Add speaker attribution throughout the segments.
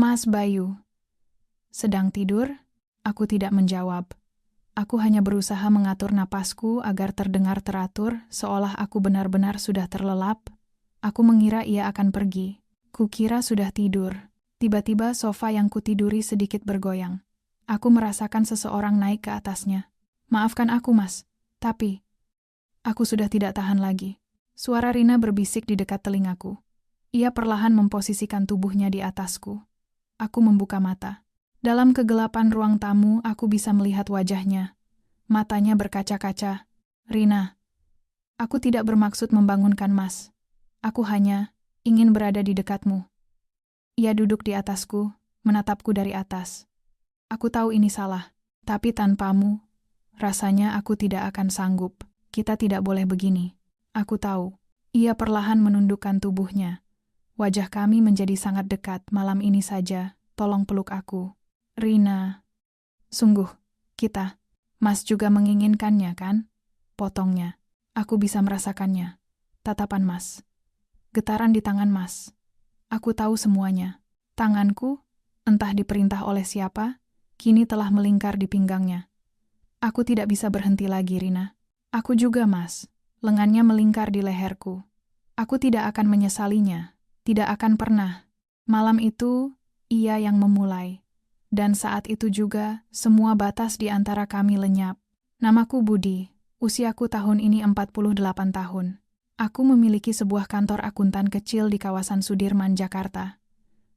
Speaker 1: Mas Bayu. Sedang tidur? Aku tidak menjawab. Aku hanya berusaha mengatur napasku agar terdengar teratur, seolah aku benar-benar sudah terlelap. Aku mengira ia akan pergi. Kukira sudah tidur. Tiba-tiba sofa yang kutiduri sedikit bergoyang. Aku merasakan seseorang naik ke atasnya. Maafkan aku, Mas. Tapi, aku sudah tidak tahan lagi. Suara Rina berbisik di dekat telingaku. Ia perlahan memposisikan tubuhnya di atasku. Aku membuka mata. Dalam kegelapan ruang tamu, aku bisa melihat wajahnya. Matanya berkaca-kaca. Rina, aku tidak bermaksud membangunkan Mas. Aku hanya ingin berada di dekatmu. Ia duduk di atasku, menatapku dari atas. Aku tahu ini salah, tapi tanpamu, rasanya aku tidak akan sanggup. Kita tidak boleh begini. Aku tahu. Ia perlahan menundukkan tubuhnya. Wajah kami menjadi sangat dekat malam ini saja. Tolong peluk aku. Rina. Sungguh, kita. Mas juga menginginkannya, kan? Potongnya. Aku bisa merasakannya. Tatapan Mas. Getaran di tangan Mas. Aku tahu semuanya. Tanganku, entah diperintah oleh siapa, kini telah melingkar di pinggangnya. Aku tidak bisa berhenti lagi, Rina. Aku juga, Mas. Lengannya melingkar di leherku. Aku tidak akan menyesalinya. Tidak akan pernah. Malam itu, ia yang memulai. Dan saat itu juga, semua batas di antara kami lenyap. Namaku Budi. Usiaku tahun ini 48 tahun. Aku memiliki sebuah kantor akuntan kecil di kawasan Sudirman, Jakarta.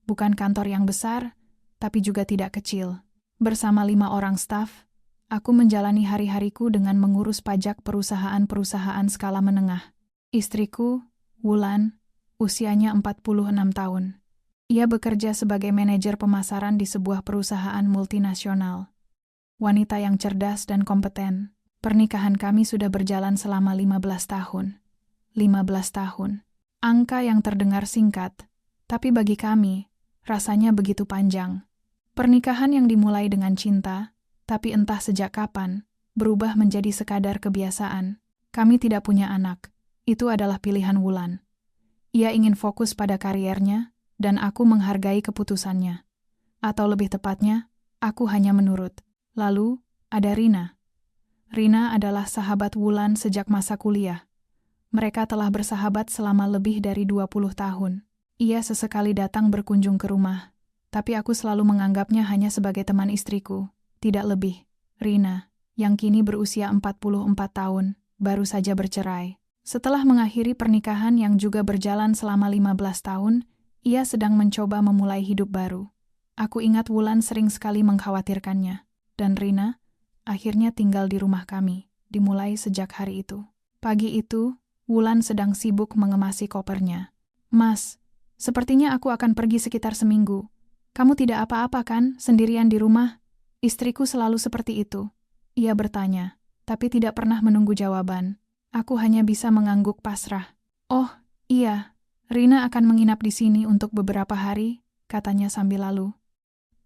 Speaker 1: Bukan kantor yang besar, tapi juga tidak kecil. Bersama 5 orang staf, aku menjalani hari-hariku dengan mengurus pajak perusahaan-perusahaan skala menengah. Istriku, Wulan, usianya 46 tahun. Ia bekerja sebagai manajer pemasaran di sebuah perusahaan multinasional. Wanita yang cerdas dan kompeten. Pernikahan kami sudah berjalan selama 15 tahun. 15 tahun. Angka yang terdengar singkat, tapi bagi kami, rasanya begitu panjang. Pernikahan yang dimulai dengan cinta, tapi entah sejak kapan, berubah menjadi sekadar kebiasaan. Kami tidak punya anak. Itu adalah pilihan Wulan. Ia ingin fokus pada kariernya, dan aku menghargai keputusannya. Atau lebih tepatnya, aku hanya menurut. Lalu, ada Rina. Rina adalah sahabat Wulan sejak masa kuliah. Mereka telah bersahabat selama lebih dari 20 tahun. Ia sesekali datang berkunjung ke rumah, tapi aku selalu menganggapnya hanya sebagai teman istriku, tidak lebih. Rina, yang kini berusia 44 tahun, baru saja bercerai. Setelah mengakhiri pernikahan yang juga berjalan selama 15 tahun, ia sedang mencoba memulai hidup baru. Aku ingat Wulan sering sekali mengkhawatirkannya. Dan Rina, akhirnya tinggal di rumah kami, dimulai sejak hari itu. Pagi itu, Wulan sedang sibuk mengemasi kopernya. Mas, sepertinya aku akan pergi sekitar seminggu. Kamu tidak apa-apa kan, sendirian di rumah? Istriku selalu seperti itu. Ia bertanya, tapi tidak pernah menunggu jawaban. Aku hanya bisa mengangguk pasrah. Oh, iya, Rina akan menginap di sini untuk beberapa hari, katanya sambil lalu.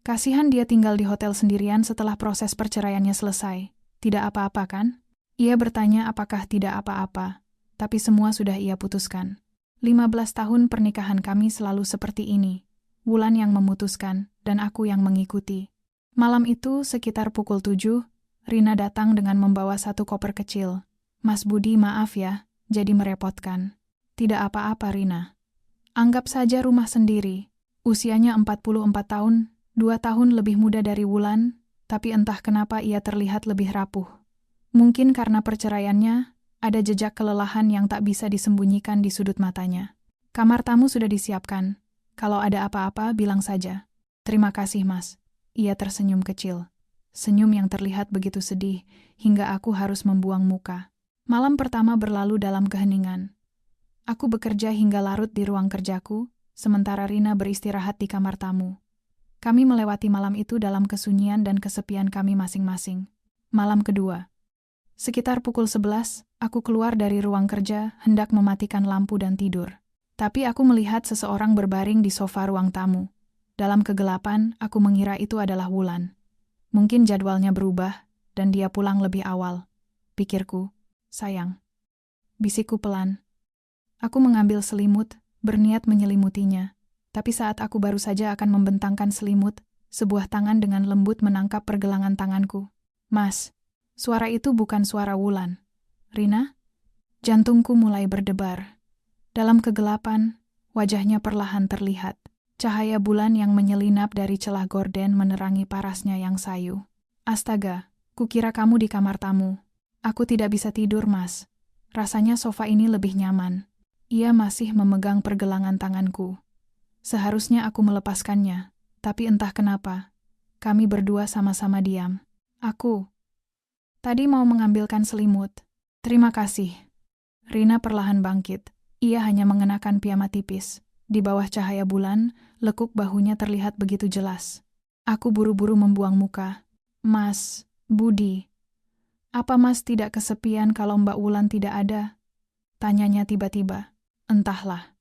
Speaker 1: Kasihan dia tinggal di hotel sendirian setelah proses perceraiannya selesai. Tidak apa-apa kan? Ia bertanya apakah tidak apa-apa, tapi semua sudah ia putuskan. 15 tahun pernikahan kami selalu seperti ini. Wulan yang memutuskan, dan aku yang mengikuti. Malam itu, sekitar pukul 7, Rina datang dengan membawa satu koper kecil. Mas Budi, maaf ya, jadi merepotkan. Tidak apa-apa, Rina. Anggap saja rumah sendiri. Usianya 44 tahun, 2 tahun lebih muda dari Wulan, tapi entah kenapa ia terlihat lebih rapuh. Mungkin karena perceraiannya, ada jejak kelelahan yang tak bisa disembunyikan di sudut matanya. Kamar tamu sudah disiapkan. Kalau ada apa-apa, bilang saja. Terima kasih, Mas. Ia tersenyum kecil. Senyum yang terlihat begitu sedih, hingga aku harus membuang muka. Malam pertama berlalu dalam keheningan. Aku bekerja hingga larut di ruang kerjaku, sementara Rina beristirahat di kamar tamu. Kami melewati malam itu dalam kesunyian dan kesepian kami masing-masing. Malam kedua. Sekitar pukul 11, aku keluar dari ruang kerja, hendak mematikan lampu dan tidur. Tapi aku melihat seseorang berbaring di sofa ruang tamu. Dalam kegelapan, aku mengira itu adalah Wulan. Mungkin jadwalnya berubah, dan dia pulang lebih awal. Pikirku. Sayang. Bisikku pelan. Aku mengambil selimut, berniat menyelimutinya. Tapi saat aku baru saja akan membentangkan selimut, sebuah tangan dengan lembut menangkap pergelangan tanganku. Mas, suara itu bukan suara Wulan. Rina? Jantungku mulai berdebar. Dalam kegelapan, wajahnya perlahan terlihat. Cahaya bulan yang menyelinap dari celah gorden menerangi parasnya yang sayu. Astaga, kukira kamu di kamar tamu. Aku tidak bisa tidur, Mas. Rasanya sofa ini lebih nyaman. Ia masih memegang pergelangan tanganku. Seharusnya aku melepaskannya, tapi entah kenapa. Kami berdua sama-sama diam. Aku tadi mau mengambilkan selimut. Terima kasih. Rina perlahan bangkit. Ia hanya mengenakan piyama tipis. Di bawah cahaya bulan, lekuk bahunya terlihat begitu jelas. Aku buru-buru membuang muka. Mas, Budi, apa Mas tidak kesepian kalau Mbak Wulan tidak ada? Tanyanya tiba-tiba. Entahlah.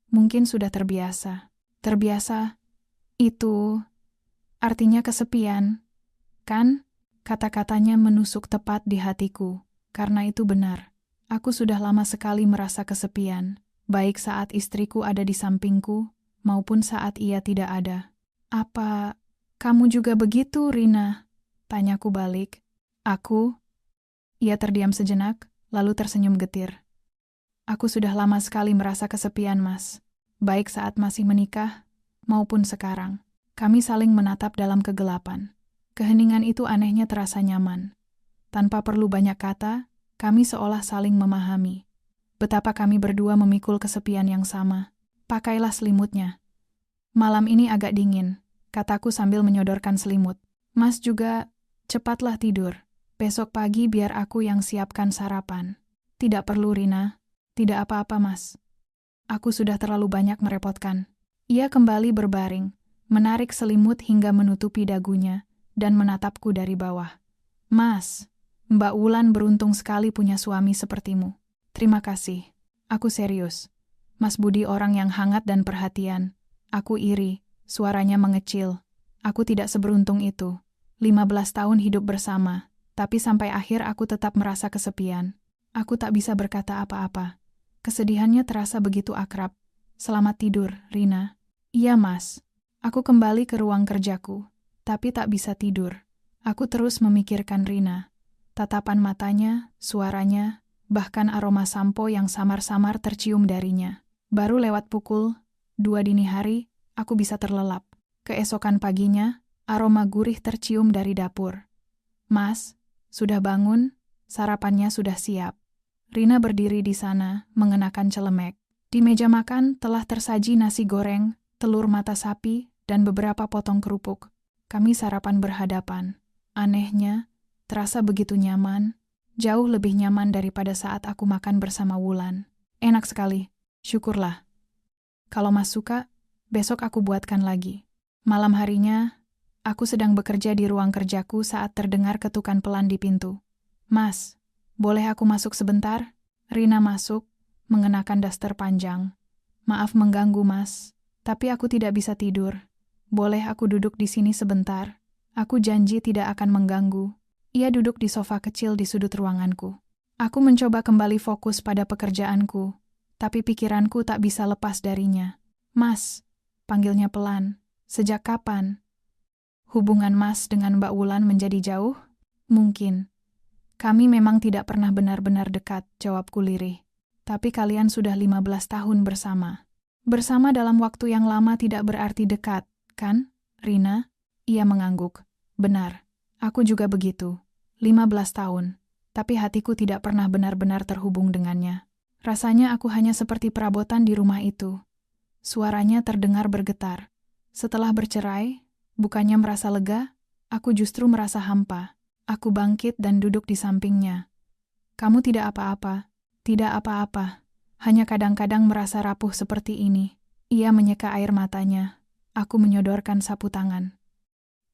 Speaker 1: Mungkin sudah terbiasa. Terbiasa? Itu artinya kesepian, kan? Kata-katanya menusuk tepat di hatiku. Karena itu benar. Aku sudah lama sekali merasa kesepian, baik saat istriku ada di sampingku, maupun saat ia tidak ada. Apa kamu juga begitu, Rina? Tanyaku balik. Aku? Ia terdiam sejenak, lalu tersenyum getir. Aku sudah lama sekali merasa kesepian, Mas. Baik saat masih menikah, maupun sekarang. Kami saling menatap dalam kegelapan. Keheningan itu anehnya terasa nyaman. Tanpa perlu banyak kata, kami seolah saling memahami. Betapa kami berdua memikul kesepian yang sama. Pakailah selimutnya. Malam ini agak dingin, kataku sambil menyodorkan selimut. Mas juga, cepatlah tidur. Besok pagi biar aku yang siapkan sarapan. Tidak perlu, Rina. Tidak apa-apa, Mas. Aku sudah terlalu banyak merepotkan. Ia kembali berbaring, menarik selimut hingga menutupi dagunya, dan menatapku dari bawah. Mas, Mbak Wulan beruntung sekali punya suami sepertimu. Terima kasih. Aku serius. Mas Budi orang yang hangat dan perhatian. Aku iri, suaranya mengecil. Aku tidak seberuntung itu. 15 tahun hidup bersama, tapi sampai akhir aku tetap merasa kesepian. Aku tak bisa berkata apa-apa. Kesedihannya terasa begitu akrab. Selamat tidur, Rina. Iya, Mas. Aku kembali ke ruang kerjaku, tapi tak bisa tidur. Aku terus memikirkan Rina. Tatapan matanya, suaranya, bahkan aroma sampo yang samar-samar tercium darinya. Baru lewat pukul 2 dini hari, aku bisa terlelap. Keesokan paginya, aroma gurih tercium dari dapur. Mas, sudah bangun? Sarapannya sudah siap. Rina berdiri di sana, mengenakan celemek. Di meja makan telah tersaji nasi goreng, telur mata sapi, dan beberapa potong kerupuk. Kami sarapan berhadapan. Anehnya, terasa begitu nyaman, jauh lebih nyaman daripada saat aku makan bersama Wulan. Enak sekali, syukurlah. Kalau Mas suka, besok aku buatkan lagi. Malam harinya, aku sedang bekerja di ruang kerjaku saat terdengar ketukan pelan di pintu. Mas, boleh aku masuk sebentar? Rina masuk, mengenakan daster panjang. Maaf mengganggu, Mas, tapi aku tidak bisa tidur. Boleh aku duduk di sini sebentar? Aku janji tidak akan mengganggu. Ia duduk di sofa kecil di sudut ruanganku. Aku mencoba kembali fokus pada pekerjaanku, tapi pikiranku tak bisa lepas darinya. Mas, panggilnya pelan. Sejak kapan? Hubungan Mas dengan Mbak Wulan menjadi jauh? Mungkin. Kami memang tidak pernah benar-benar dekat, jawabku lirih. Tapi kalian sudah 15 tahun bersama. Bersama dalam waktu yang lama tidak berarti dekat, kan, Rina? Ia mengangguk. Benar, aku juga begitu. 15 tahun, tapi hatiku tidak pernah benar-benar terhubung dengannya. Rasanya aku hanya seperti perabotan di rumah itu. Suaranya terdengar bergetar. Setelah bercerai, bukannya merasa lega, aku justru merasa hampa. Aku bangkit dan duduk di sampingnya. Kamu tidak apa-apa, tidak apa-apa. Hanya kadang-kadang merasa rapuh seperti ini. Ia menyeka air matanya. Aku menyodorkan sapu tangan.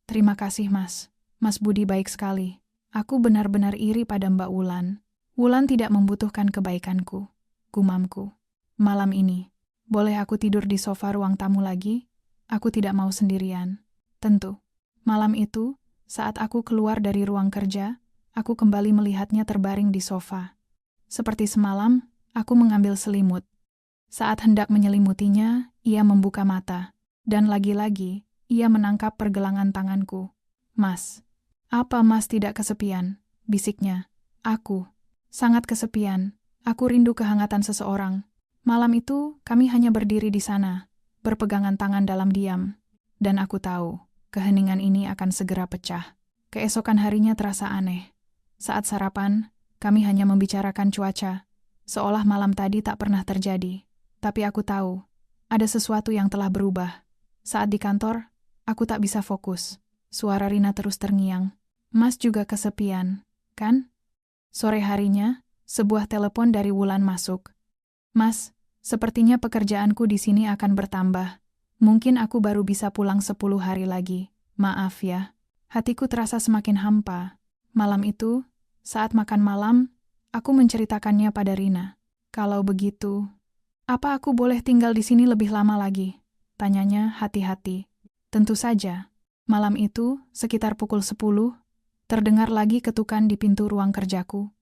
Speaker 1: Terima kasih, Mas. Mas Budi baik sekali. Aku benar-benar iri pada Mbak Wulan. Wulan tidak membutuhkan kebaikanku, gumamku. Malam ini, boleh aku tidur di sofa ruang tamu lagi? Aku tidak mau sendirian. Tentu. Malam itu, saat aku keluar dari ruang kerja, aku kembali melihatnya terbaring di sofa. Seperti semalam, aku mengambil selimut. Saat hendak menyelimutinya, Ia membuka mata, dan lagi-lagi ia menangkap pergelangan tanganku. Mas, apa Mas tidak kesepian? Bisiknya. Aku. Sangat kesepian. Aku rindu kehangatan seseorang. Malam itu kami hanya berdiri di sana, berpegangan tangan dalam diam. Dan aku tahu, keheningan ini akan segera pecah. Keesokan harinya terasa aneh. Saat sarapan, kami hanya membicarakan cuaca, seolah malam tadi tak pernah terjadi. Tapi aku tahu, ada sesuatu yang telah berubah. Saat di kantor, aku tak bisa fokus. Suara Rina terus terngiang. Mas juga kesepian, kan? Sore harinya, sebuah telepon dari Wulan masuk. Mas, sepertinya pekerjaanku di sini akan bertambah. Mungkin aku baru bisa pulang 10 hari lagi. Maaf ya. Hatiku terasa semakin hampa. Malam itu, saat makan malam, aku menceritakannya pada Rina. Kalau begitu, apa aku boleh tinggal di sini lebih lama lagi? Tanyanya hati-hati. Tentu saja. Malam itu, sekitar pukul 10, terdengar lagi ketukan di pintu ruang kerjaku.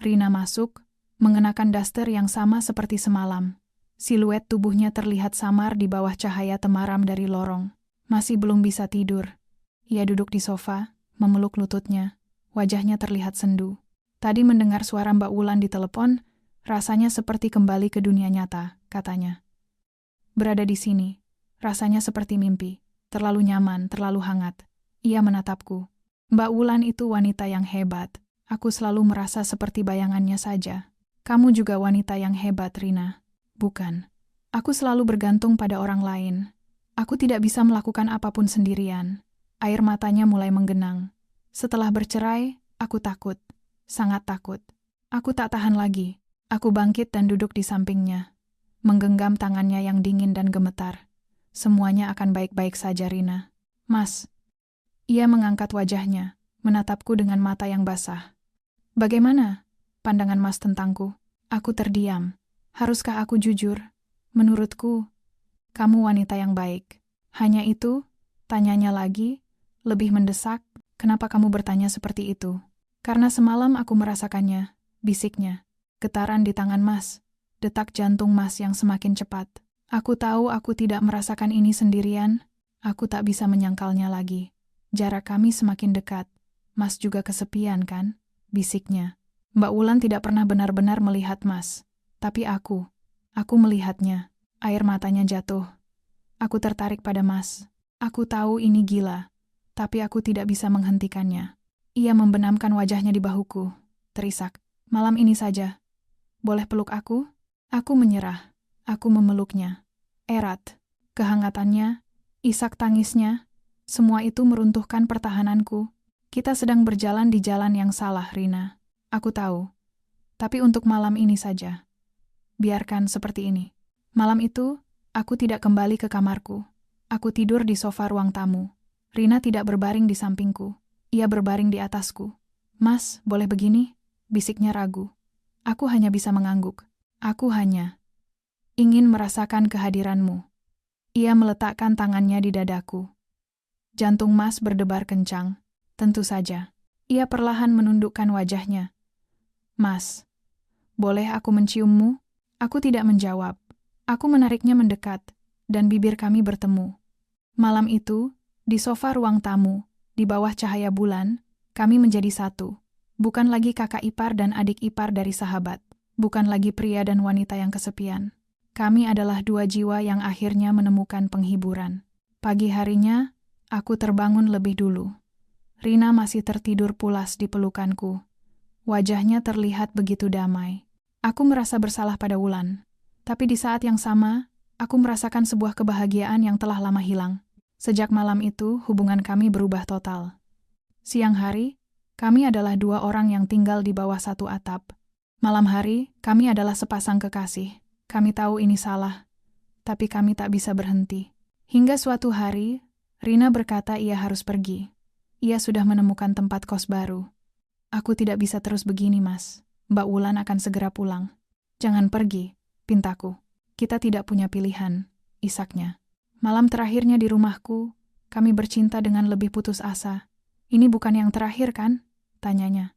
Speaker 1: Rina masuk, mengenakan daster yang sama seperti semalam. Siluet tubuhnya terlihat samar di bawah cahaya temaram dari lorong. Masih belum bisa tidur. Ia duduk di sofa, memeluk lututnya. Wajahnya terlihat sendu. Tadi mendengar suara Mbak Wulan di telepon, rasanya seperti kembali ke dunia nyata, katanya. Berada di sini, rasanya seperti mimpi. Terlalu nyaman, terlalu hangat. Ia menatapku. Mbak Wulan itu wanita yang hebat. Aku selalu merasa seperti bayangannya saja. Kamu juga wanita yang hebat, Rina. Bukan. Aku selalu bergantung pada orang lain. Aku tidak bisa melakukan apapun sendirian. Air matanya mulai menggenang. Setelah bercerai, aku takut. Sangat takut. Aku tak tahan lagi. Aku bangkit dan duduk di sampingnya. Menggenggam tangannya yang dingin dan gemetar. Semuanya akan baik-baik saja, Rina. Mas. Ia mengangkat wajahnya, menatapku dengan mata yang basah. Bagaimana pandangan Mas tentangku? Aku terdiam. Haruskah aku jujur? Menurutku, kamu wanita yang baik. Hanya itu, tanyanya lagi, lebih mendesak, kenapa kamu bertanya seperti itu? Karena semalam aku merasakannya, bisiknya. Getaran di tangan Mas, detak jantung Mas yang semakin cepat. Aku tahu aku tidak merasakan ini sendirian, aku tak bisa menyangkalnya lagi. Jarak kami semakin dekat. Mas juga kesepian, kan? Bisiknya. Mbak Wulan tidak pernah benar-benar melihat Mas. Tapi aku melihatnya. Air matanya jatuh. Aku tertarik pada Mas. Aku tahu ini gila, tapi aku tidak bisa menghentikannya. Ia membenamkan wajahnya di bahuku. Terisak. Malam ini saja. Boleh peluk aku? Aku menyerah. Aku memeluknya. Erat. Kehangatannya, isak tangisnya, semua itu meruntuhkan pertahananku. Kita sedang berjalan di jalan yang salah, Rina. Aku tahu. Tapi untuk malam ini saja. Biarkan seperti ini. Malam itu, aku tidak kembali ke kamarku. Aku tidur di sofa ruang tamu. Rina tidak berbaring di sampingku. Ia berbaring di atasku. Mas, boleh begini? Bisiknya ragu. Aku hanya bisa mengangguk. Aku hanya ingin merasakan kehadiranmu. Ia meletakkan tangannya di dadaku. Jantung Mas berdebar kencang. Tentu saja. Ia perlahan menundukkan wajahnya. Mas, boleh aku menciummu? Aku tidak menjawab. Aku menariknya mendekat, dan bibir kami bertemu. Malam itu, di sofa ruang tamu, di bawah cahaya bulan, kami menjadi satu. Bukan lagi kakak ipar dan adik ipar dari sahabat. Bukan lagi pria dan wanita yang kesepian. Kami adalah dua jiwa yang akhirnya menemukan penghiburan. Pagi harinya, aku terbangun lebih dulu. Rina masih tertidur pulas di pelukanku. Wajahnya terlihat begitu damai. Aku merasa bersalah pada Wulan. Tapi di saat yang sama, aku merasakan sebuah kebahagiaan yang telah lama hilang. Sejak malam itu, hubungan kami berubah total. Siang hari, kami adalah dua orang yang tinggal di bawah satu atap. Malam hari, kami adalah sepasang kekasih. Kami tahu ini salah, tapi kami tak bisa berhenti. Hingga suatu hari, Rina berkata ia harus pergi. Ia sudah menemukan tempat kos baru. Aku tidak bisa terus begini, Mas. Mbak Wulan akan segera pulang. Jangan pergi, pintaku. Kita tidak punya pilihan, isaknya. Malam terakhirnya di rumahku, kami bercinta dengan lebih putus asa. Ini bukan yang terakhir, kan? Tanyanya.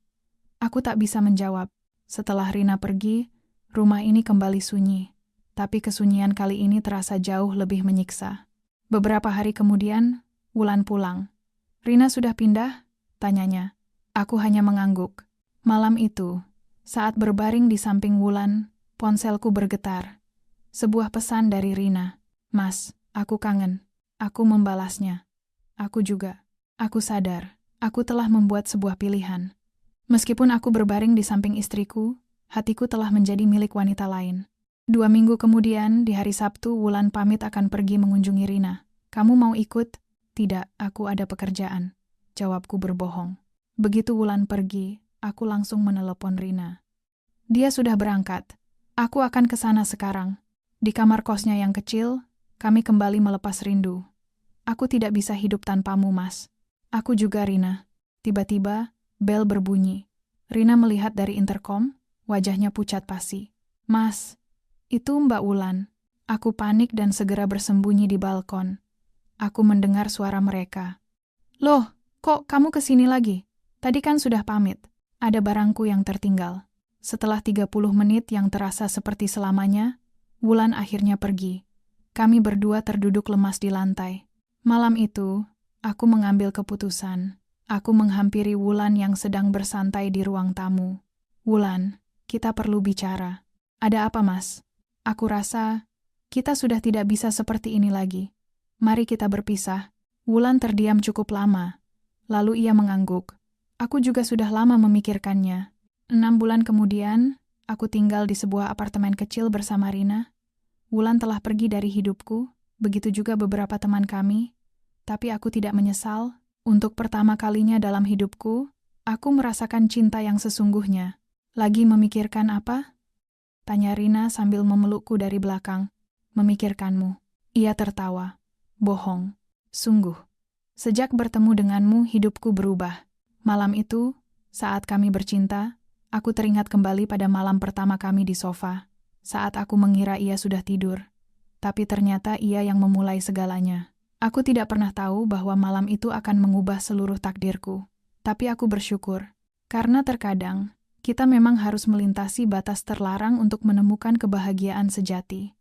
Speaker 1: Aku tak bisa menjawab. Setelah Rina pergi, rumah ini kembali sunyi. tapi kesunyian kali ini terasa jauh lebih menyiksa. Beberapa hari kemudian, Wulan pulang. "Rina sudah pindah?" tanyanya. Aku hanya mengangguk. Malam itu, saat berbaring di samping Wulan, ponselku bergetar. Sebuah pesan dari Rina. "Mas, aku kangen." Aku membalasnya. "Aku juga." Aku sadar, aku telah membuat sebuah pilihan. Meskipun aku berbaring di samping istriku, hatiku telah menjadi milik wanita lain. 2 minggu kemudian, di hari Sabtu, Wulan pamit akan pergi mengunjungi Rina. "Kamu mau ikut?" "Tidak, aku ada pekerjaan." Jawabku berbohong. Begitu Wulan pergi, aku langsung menelepon Rina. "Dia sudah berangkat. Aku akan ke sana sekarang." Di kamar kosnya yang kecil, kami kembali melepas rindu. "Aku tidak bisa hidup tanpamu, Mas." "Aku juga, Rina." Tiba-tiba, bel berbunyi. Rina melihat dari interkom, wajahnya pucat pasi. "Mas, itu Mbak Wulan." Aku panik dan segera bersembunyi di balkon. Aku mendengar suara mereka. "Loh, kok kamu kesini lagi? Tadi kan sudah pamit." "Ada barangku yang tertinggal." Setelah 30 menit yang terasa seperti selamanya, Wulan akhirnya pergi. Kami berdua terduduk lemas di lantai. Malam itu, aku mengambil keputusan. Aku menghampiri Wulan yang sedang bersantai di ruang tamu. "Wulan, kita perlu bicara." "Ada apa, Mas?" "Aku rasa kita sudah tidak bisa seperti ini lagi. Mari kita berpisah." Wulan terdiam cukup lama. Lalu ia mengangguk. Aku juga sudah lama memikirkannya. 6 bulan kemudian, aku tinggal di sebuah apartemen kecil bersama Rina. Wulan telah pergi dari hidupku, begitu juga beberapa teman kami. Tapi aku tidak menyesal. Untuk pertama kalinya dalam hidupku, aku merasakan cinta yang sesungguhnya. "Lagi memikirkan apa?" tanya Rina sambil memelukku dari belakang. "Memikirkanmu." Ia tertawa. "Bohong. Sungguh. Sejak bertemu denganmu, hidupku berubah." Malam itu, saat kami bercinta, aku teringat kembali pada malam pertama kami di sofa, saat aku mengira ia sudah tidur. Tapi ternyata ia yang memulai segalanya. Aku tidak pernah tahu bahwa malam itu akan mengubah seluruh takdirku. Tapi aku bersyukur, karena terkadang kita memang harus melintasi batas terlarang untuk menemukan kebahagiaan sejati.